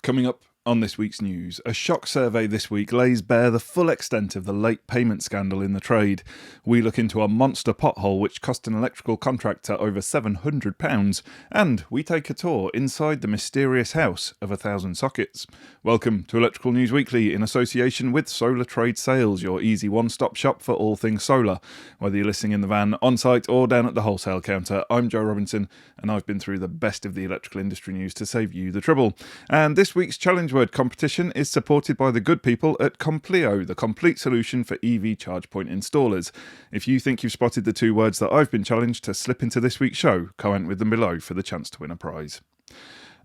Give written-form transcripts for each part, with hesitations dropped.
Coming up on this week's news, a shock survey this week lays bare the full extent of the late payment scandal in the trade. We look into a monster pothole which cost an electrical contractor over £700, and we take a tour inside the mysterious house of 1,000 sockets. Welcome to Electrical News Weekly in association with Solar Trade Sales, your easy one-stop shop for all things solar. Whether you're listening in the van, on-site or down at the wholesale counter, I'm Joe Robinson, and I've been through the best of the electrical industry news to save you the trouble. And this week's challenge word competition is supported by the good people at Compleo, the complete solution for EV charge point installers. If you think you've spotted the two words that I've been challenged to slip into this week's show, comment with them below for the chance to win a prize.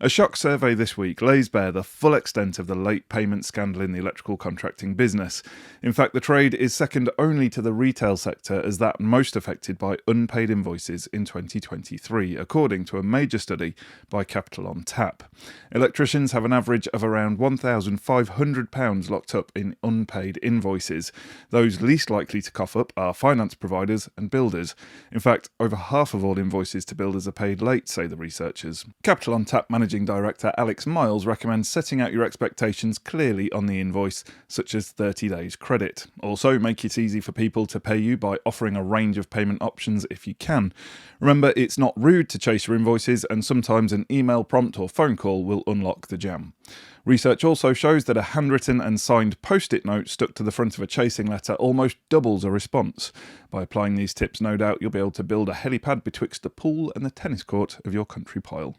A shock survey this week lays bare the full extent of the late payment scandal in the electrical contracting business. In fact, the trade is second only to the retail sector as that most affected by unpaid invoices in 2023, according to a major study by Capital on Tap. Electricians have an average of around £1,500 locked up in unpaid invoices. Those least likely to cough up are finance providers and builders. In fact, over half of all invoices to builders are paid late, say the researchers. Capital on Tap Managing Director Alex Miles recommends setting out your expectations clearly on the invoice, such as 30 days credit. Also, make it easy for people to pay you by offering a range of payment options if you can. Remember, it's not rude to chase your invoices, and sometimes an email prompt or phone call will unlock the jam. Research also shows that a handwritten and signed post-it note stuck to the front of a chasing letter almost doubles a response. By applying these tips, no doubt you'll be able to build a helipad betwixt the pool and the tennis court of your country pile.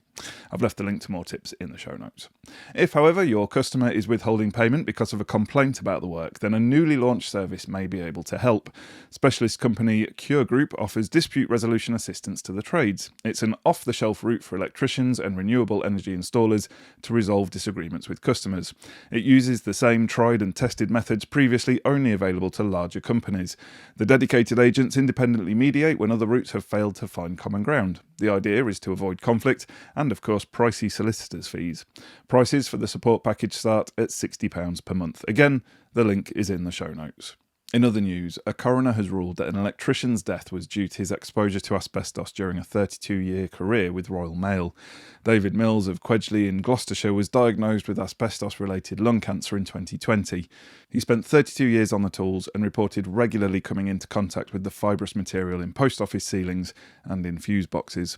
I've left a link to more tips in the show notes. If, however, your customer is withholding payment because of a complaint about the work, then a newly launched service may be able to help. Specialist company Cure Group offers dispute resolution assistance to the trades. It's an off-the-shelf route for electricians and renewable energy installers to resolve disagreements with customers. It uses the same tried and tested methods previously only available to larger companies. The dedicated agents independently mediate when other routes have failed to find common ground. The idea is to avoid conflict and, of course, pricey solicitors' fees. Prices for the support package start at £60 per month. Again, the link is in the show notes. In other news, a coroner has ruled that an electrician's death was due to his exposure to asbestos during a 32-year career with Royal Mail. David Mills of Quedgeley in Gloucestershire was diagnosed with asbestos-related lung cancer in 2020. He spent 32 years on the tools and reported regularly coming into contact with the fibrous material in post office ceilings and in fuse boxes.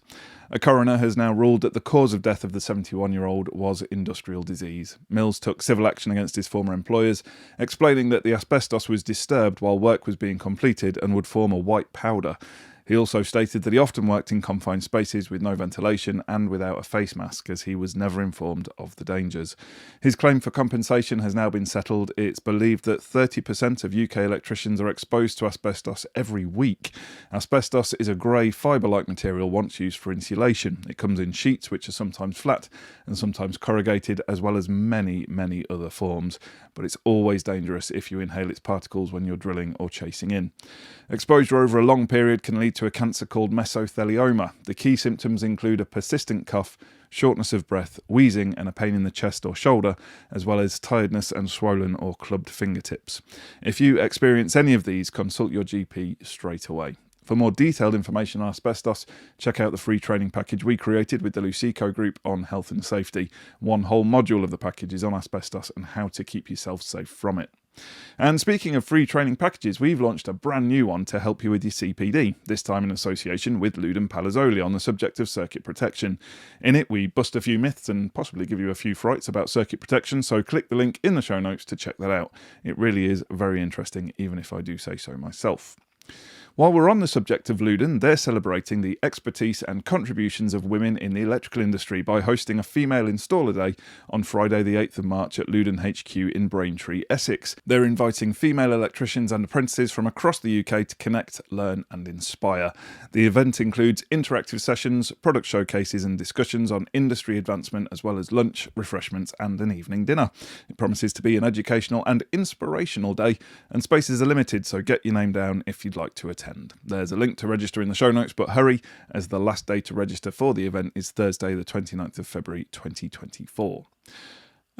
A coroner has now ruled that the cause of death of the 71-year-old was industrial disease. Mills took civil action against his former employers, explaining that the asbestos was disturbed while work was being completed and would form a white powder. He also stated that he often worked in confined spaces with no ventilation and without a face mask, as he was never informed of the dangers. His claim for compensation has now been settled. It's believed that 30% of UK electricians are exposed to asbestos every week. Asbestos is a grey fibre-like material once used for insulation. It comes in sheets which are sometimes flat and sometimes corrugated, as well as many, many other forms. But it's always dangerous if you inhale its particles when you're drilling or chasing in. Exposure over a long period can lead to a cancer called mesothelioma. The key symptoms include a persistent cough, shortness of breath, wheezing and a pain in the chest or shoulder, as well as tiredness and swollen or clubbed fingertips. If you experience any of these, consult your GP straight away. For more detailed information on asbestos, check out the free training package we created with the Luceco Group on health and safety. One whole module of the package is on asbestos and how to keep yourself safe from it. And speaking of free training packages, we've launched a brand new one to help you with your CPD, this time in association with Lewden Palazzoli on the subject of circuit protection. In it, we bust a few myths and possibly give you a few frights about circuit protection, so click the link in the show notes to check that out. It really is very interesting, even if I do say so myself. While we're on the subject of Lewden, they're celebrating the expertise and contributions of women in the electrical industry by hosting a Female Installer Day on Friday the 8th of March at Lewden HQ in Braintree, Essex. They're inviting female electricians and apprentices from across the UK to connect, learn and inspire. The event includes interactive sessions, product showcases and discussions on industry advancement, as well as lunch, refreshments and an evening dinner. It promises to be an educational and inspirational day, and spaces are limited, so get your name down if you'd like to attend. There's a link to register in the show notes, but hurry, as the last day to register for the event is Thursday the 29th of February 2024.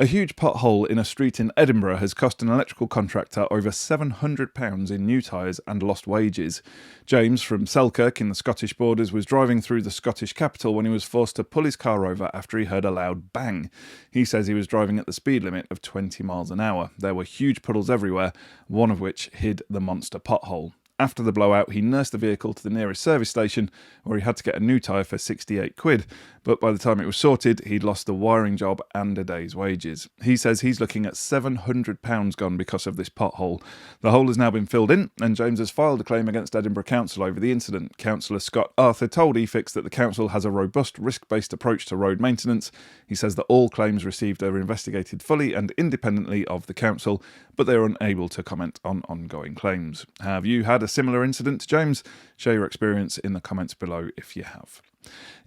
A huge pothole in a street in Edinburgh has cost an electrical contractor over £700 in new tyres and lost wages. James from Selkirk in the Scottish borders was driving through the Scottish capital when he was forced to pull his car over after he heard a loud bang. He says he was driving at the speed limit of 20 miles an hour. There were huge puddles everywhere, one of which hid the monster pothole. After the blowout, he nursed the vehicle to the nearest service station, where he had to get a new tyre for £68. But by the time it was sorted, he'd lost the wiring job and a day's wages. He says he's looking at £700 gone because of this pothole. The hole has now been filled in, and James has filed a claim against Edinburgh Council over the incident. Councillor Scott Arthur told eFIXX that the council has a robust, risk-based approach to road maintenance. He says that all claims received are investigated fully and independently of the council, but they are unable to comment on ongoing claims. Have you had a similar incident to James? Share your experience in the comments below if you have.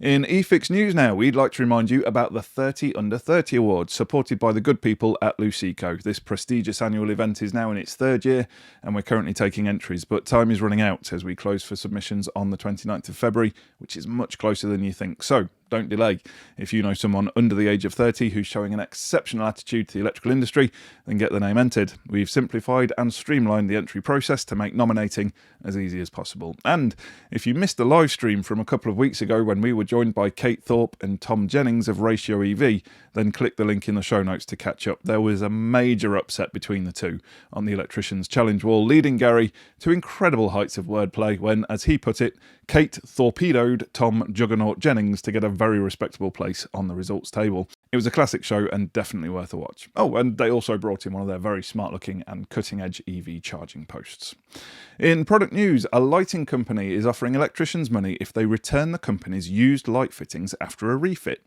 In eFIXX news now, we'd like to remind you about the 30 Under 30 Awards, supported by the good people at Luceco. This prestigious annual event is now in its third year, and we're currently taking entries, but time is running out as we close for submissions on the 29th of February, which is much closer than you think. So don't delay. If you know someone under the age of 30 who's showing an exceptional attitude to the electrical industry, then get their name entered. We've simplified and streamlined the entry process to make nominating as easy as possible. And if you missed the live stream from a couple of weeks ago when we were joined by Kate Thorpe and Tom Jennings of Ratio EV, then click the link in the show notes to catch up. There was a major upset between the two on the Electricians challenge wall, leading Gary to incredible heights of wordplay when, as he put it, Kate torpedoed Tom Juggernaut Jennings to get a very respectable place on the results table. It was a classic show and definitely worth a watch. Oh, and they also brought in one of their very smart looking and cutting edge EV charging posts. In product news, a lighting company is offering electricians money if they return the company's used light fittings after a refit.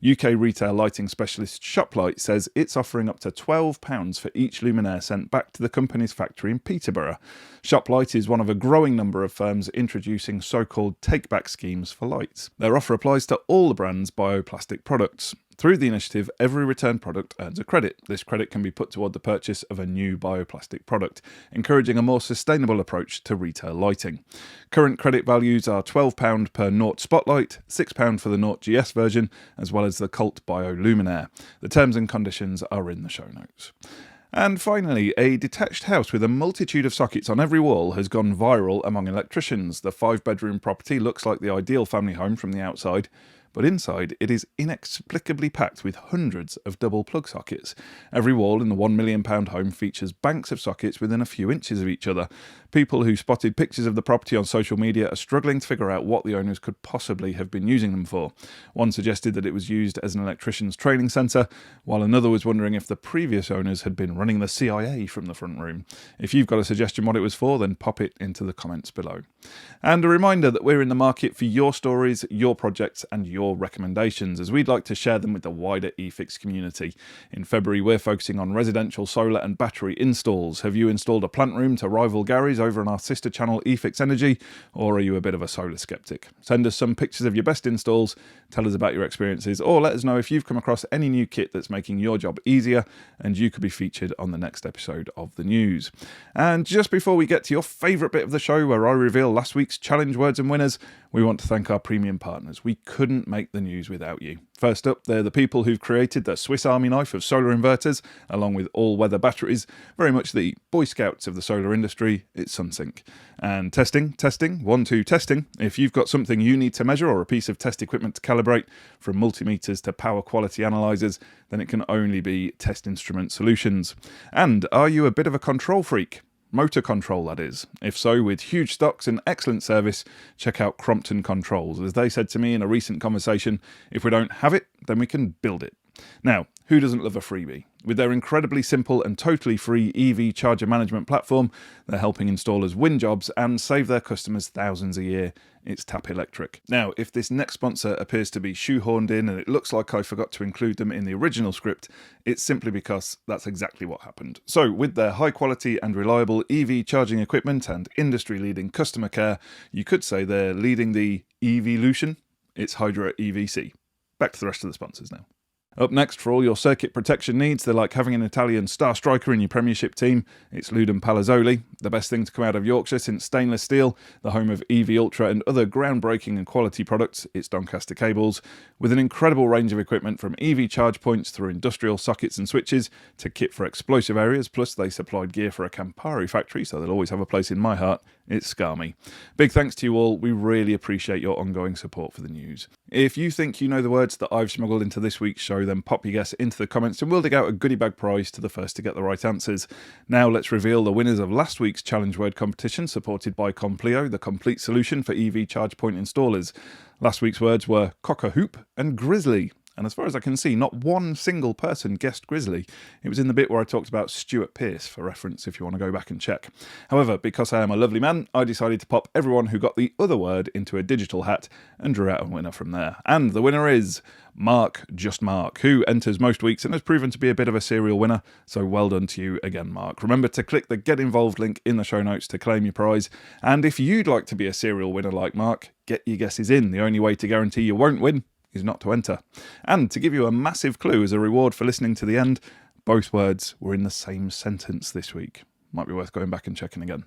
UK retail lighting specialist Shoplight says it's offering up to £12 for each luminaire sent back to the company's factory in Peterborough. Shoplight is one of a growing number of firms introducing so-called take-back schemes for lights. Their offer applies to all the brand's bioplastic products. Through the initiative, every returned product earns a credit. This credit can be put toward the purchase of a new bioplastic product, encouraging a more sustainable approach to retail lighting. Current credit values are £12 per Naught Spotlight, £6 for the Naught GS version, as well as the Cult Bio Luminaire. The terms and conditions are in the show notes. And finally, a detached house with a multitude of sockets on every wall has gone viral among electricians. The 5-bedroom property looks like the ideal family home from the outside, but inside it is inexplicably packed with hundreds of double plug sockets. Every wall in the £1 million home features banks of sockets within a few inches of each other. People who spotted pictures of the property on social media are struggling to figure out what the owners could possibly have been using them for. One suggested that it was used as an electrician's training centre, while another was wondering if the previous owners had been running the CIA from the front room. If you've got a suggestion what it was for, then pop it into the comments below. And a reminder that we're in the market for your stories, your projects and your recommendations, as we'd like to share them with the wider eFIXX community. In February, we're focusing on residential solar and battery installs. Have you installed a plant room to rival Gary's over on our sister channel eFIXX Energy, or are you a bit of a solar skeptic? Send us some pictures of your best installs, tell us about your experiences, or let us know if you've come across any new kit that's making your job easier and you could be featured on the next episode of the news. And just before we get to your favourite bit of the show, where I reveal last week's challenge words and winners, we want to thank our premium partners. We couldn't make the news without you. First up, they're the people who've created the Swiss Army knife of solar inverters, along with all-weather batteries, very much the Boy Scouts of the solar industry. It's SunSync. And testing, 1, 2, testing. If you've got something you need to measure or a piece of test equipment to calibrate, from multimeters to power quality analyzers, then it can only be Test Instrument Solutions. And are you a bit of a control freak? Motor control, that is. If so, with huge stocks and excellent service, check out Crompton Controls. As they said to me in a recent conversation, if we don't have it, then we can build it. Now, who doesn't love a freebie? With their incredibly simple and totally free EV charger management platform, they're helping installers win jobs and save their customers thousands a year. It's Tap Electric. Now, if this next sponsor appears to be shoehorned in and it looks like I forgot to include them in the original script, it's simply because that's exactly what happened. So, with their high quality and reliable EV charging equipment and industry-leading customer care, you could say they're leading the EVolution. It's Hydra EVC. Back to the rest of the sponsors now. Up next, for all your circuit protection needs, they're like having an Italian star striker in your Premiership team. It's Lewden Palazzoli. The best thing to come out of Yorkshire since stainless steel, the home of eFIXX and other groundbreaking and quality products, it's Doncaster Cables, with an incredible range of equipment from EV charge points through industrial sockets and switches to kit for explosive areas, plus they supplied gear for a Campari factory, so they'll always have a place in my heart. It's Scarmy. Big thanks to you all, we really appreciate your ongoing support for the news. If you think you know the words that I've smuggled into this week's show, then pop your guess into the comments and we'll dig out a goodie bag prize to the first to get the right answers. Now let's reveal the winners of last week's challenge word competition, supported by Compleo, the complete solution for EV charge point installers. Last week's words were cock-a-hoop and grizzly. And as far as I can see, not one single person guessed grizzly. It was in the bit where I talked about Stuart Pearce, for reference if you want to go back and check. However, because I am a lovely man, I decided to pop everyone who got the other word into a digital hat and drew out a winner from there. And the winner is Mark, just Mark, who enters most weeks and has proven to be a bit of a serial winner. So well done to you again, Mark. Remember to click the Get Involved link in the show notes to claim your prize. And if you'd like to be a serial winner like Mark, get your guesses in. The only way to guarantee you won't win is not to enter. And to give you a massive clue as a reward for listening to the end, both words were in the same sentence this week. Might be worth going back and checking again.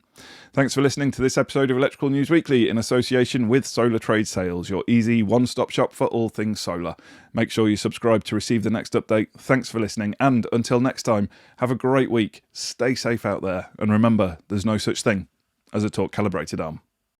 Thanks for listening to this episode of Electrical News Weekly in association with Solar Trade Sales, your easy one-stop shop for all things solar. Make sure you subscribe to receive the next update. Thanks for listening, and until next time, have a great week, stay safe out there, and remember, there's no such thing as a torque calibrated arm.